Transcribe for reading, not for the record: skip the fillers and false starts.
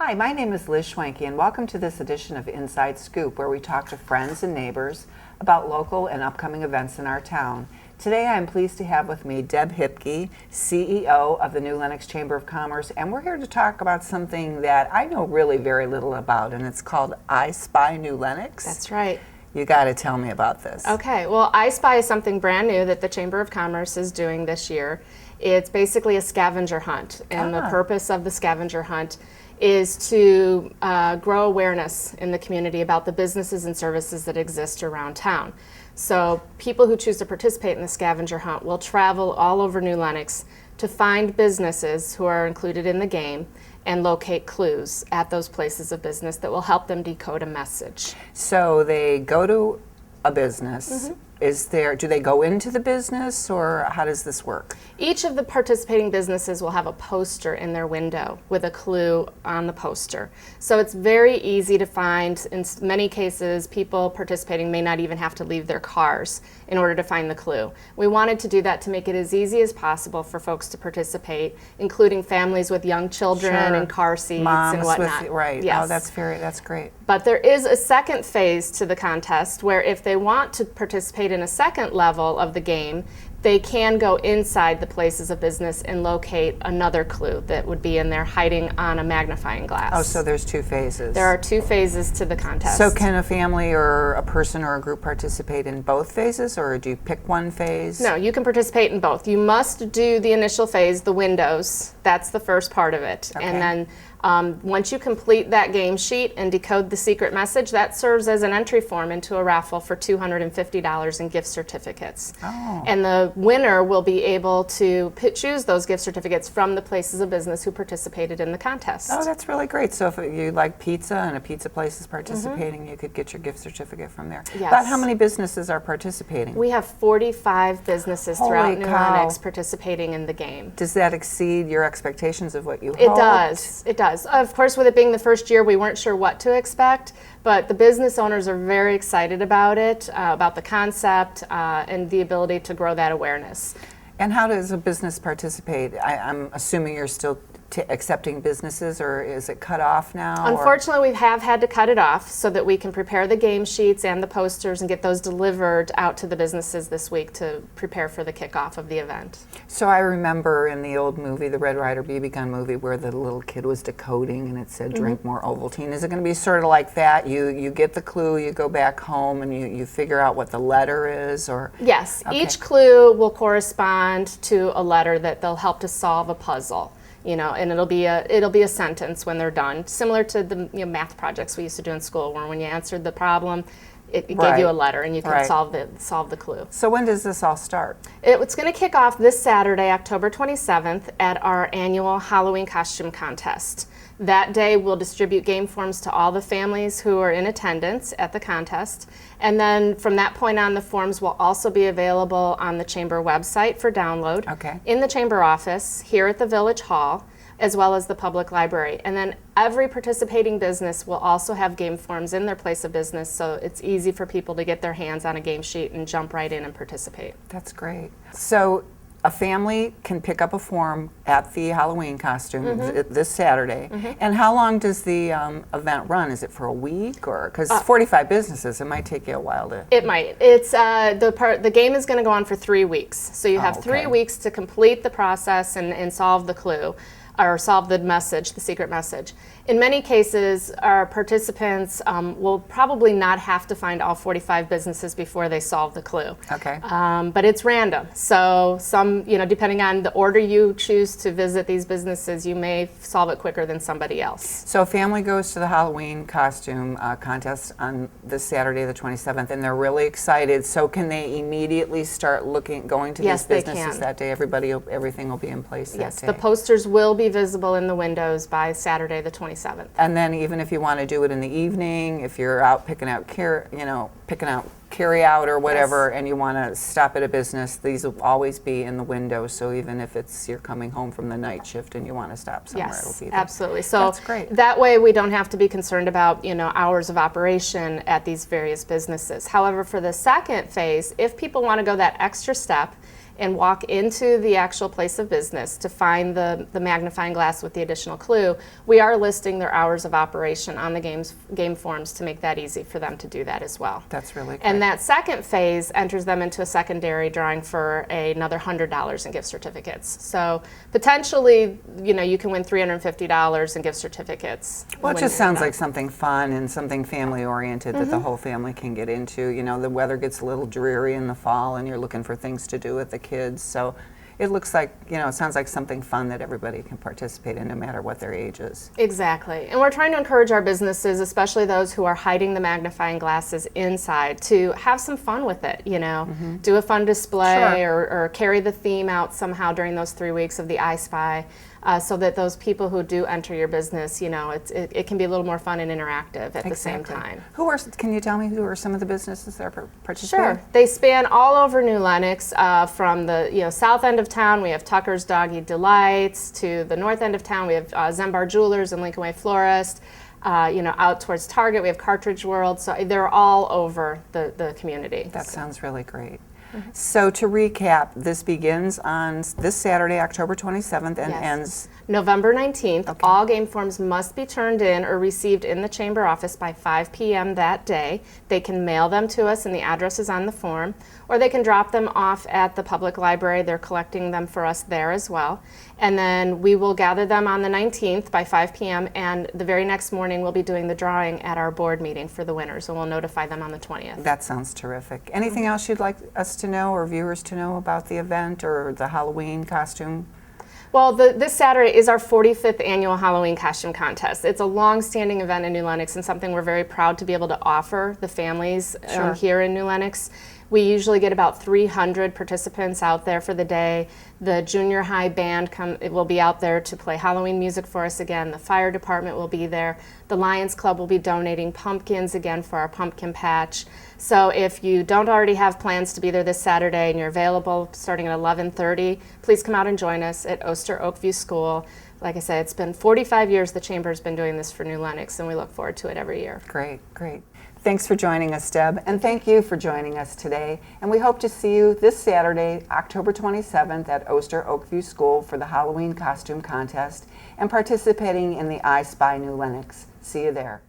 Hi, my name is Liz Schwenke, and welcome to this edition of Inside Scoop, where we talk to friends and neighbors about local and upcoming events in our town. Today I am pleased to have with me Deb Hypke, CEO of the new Lenox Chamber of Commerce, and we're here to talk about something that I know really very little about, and it's called I Spy New Lenox. That's right. You got to tell me about this. Okay, well, I Spy is something brand new that the Chamber of Commerce is doing this year. It's basically a scavenger hunt, and the purpose of the scavenger hunt is to grow awareness in the community about the businesses and services that exist around town. So people who choose to participate in the scavenger hunt will travel all over New Lenox to find businesses who are included in the game and locate clues at those places of business that will help them decode a message. So they go to a business. Do they go into the business, or how does this work? Each of the participating businesses will have a poster in their window with a clue on the poster. So it's very easy to find. In many cases, people participating may not even have to leave their cars in order to find the clue. We wanted to do that to make it as easy as possible for folks to participate, including families with young children and car seats and whatnot. Right. Yes. Oh, that's great. But there is a second phase to the contest where if they want to participate in a second level of the game, they can go inside the places of business and locate another clue that would be in there hiding on a magnifying glass. Oh, so there's two phases. There are two phases to the contest. So can a family or a person or a group participate in both phases, or do you pick one phase? No, you can participate in both. You must do the initial phase, the windows. That's the first part of it. Okay. And then once you complete that game sheet and decode the secret message, that serves as an entry form into a raffle for $250 in gift certificates. Oh. And the winner will be able to choose those gift certificates from the places of business who participated in the contest. Oh, that's really great. So if you like pizza and a pizza place is participating, you could get your gift certificate from there. Yes. About how many businesses are participating? We have 45 businesses throughout Holy New cow. Lenox participating in the game. Does that exceed your expectations of what you hoped? It does. It does. Of course, with it being the first year, we weren't sure what to expect, but the business owners are very excited about it, about the concept, and the ability to grow that awareness. And how does a business participate? I'm assuming you're still accepting businesses, or is it cut off now? Unfortunately, we have had to cut it off so that we can prepare the game sheets and the posters and get those delivered out to the businesses this week to prepare for the kickoff of the event. So I remember in the old movie, the Red Ryder BB gun movie, where the little kid was decoding and it said, drink more Ovaltine. Is it going to be sort of like that? You get the clue, you go back home, and you figure out what the letter is? Or Yes. Okay. Each clue will correspond to a letter that they'll help to solve a puzzle. And it'll be a sentence when they're done, similar to the math projects we used to do in school, where when you answered the problem, it gave you a letter and you could solve the clue. So when does this all start? It's going to kick off this Saturday, October 27th, at our annual Halloween costume contest. That day, we'll distribute game forms to all the families who are in attendance at the contest. And then from that point on, the forms will also be available on the Chamber website for download, in the Chamber office, here at the Village Hall, as well as the public library. And then every participating business will also have game forms in their place of business, so it's easy for people to get their hands on a game sheet and jump right in and participate. That's great. So a family can pick up a form at the Halloween costume this Saturday. And how long does the event run? Is it for a week, or because 45 businesses, it might take you a while to. It might. It's the game is going to go on for 3 weeks, so you have 3 weeks to complete the process and solve the clue, or solve the message, the secret message. In many cases, our participants will probably not have to find all 45 businesses before they solve the clue. Okay. But it's random. So some, depending on the order you choose to visit these businesses, you may solve it quicker than somebody else. So a family goes to the Halloween costume contest on this Saturday, the 27th, and they're really excited. So can they immediately start going to these businesses that day? Everything will be in place that day. Yes, the posters will be visible in the windows by Saturday, the 27th. And then even if you want to do it in the evening, if you're out picking out carry out or whatever, and you want to stop at a business, these will always be in the window. So even if you're coming home from the night shift and you want to stop somewhere, it'll be there. Absolutely. So that's great. That way we don't have to be concerned about hours of operation at these various businesses. However, for the second phase, if people want to go that extra step and walk into the actual place of business to find the magnifying glass with the additional clue, we are listing their hours of operation on the game forms to make that easy for them to do that as well. That's really great. And that second phase enters them into a secondary drawing for another $100 in gift certificates. So potentially, you can win $350 in gift certificates. Well, it just sounds like something fun and something family-oriented that the whole family can get into. The weather gets a little dreary in the fall and you're looking for things to do with the kids. So it looks like, it sounds like something fun that everybody can participate in no matter what their age is. Exactly. And we're trying to encourage our businesses, especially those who are hiding the magnifying glasses inside, to have some fun with it, do a fun display or carry the theme out somehow during those 3 weeks of the I Spy. So that those people who do enter your business, it can be a little more fun and interactive at the same time. Can you tell me who are some of the businesses that are participating? Sure. They span all over New Lenox, from the south end of town. We have Tucker's Doggy Delights. To the north end of town, we have Zembar Jewelers and Lincoln Way Florist. Out towards Target, we have Cartridge World. So they're all over the community. That sounds really great. So to recap, this begins on this Saturday, October 27th, and ends November 19th. Okay. All game forms must be turned in or received in the chamber office by 5 p.m. that day. They can mail them to us, and the address is on the form, or they can drop them off at the public library. They're collecting them for us there as well. And then we will gather them on the 19th by 5 p.m., and the very next morning we'll be doing the drawing at our board meeting for the winners, and we'll notify them on the 20th. That sounds terrific. Anything else you'd like us to know or viewers to know about the event or the Halloween costume? Well, this Saturday is our 45th annual Halloween costume contest. It's a long-standing event in New Lenox and something we're very proud to be able to offer the families here in New Lenox. We usually get about 300 participants out there for the day. The junior high band will be out there to play Halloween music for us again. The fire department will be there. The Lions Club will be donating pumpkins again for our pumpkin patch. So if you don't already have plans to be there this Saturday and you're available starting at 11:30, please come out and join us at Oster Oakview School. Like I said, it's been 45 years the Chamber's been doing this for New Lenox, and we look forward to it every year. Great, great. Thanks for joining us, Deb, and thank you for joining us today. And we hope to see you this Saturday, October 27th at Oster Oakview School for the Halloween costume contest and participating in the I Spy New Lenox. See you there.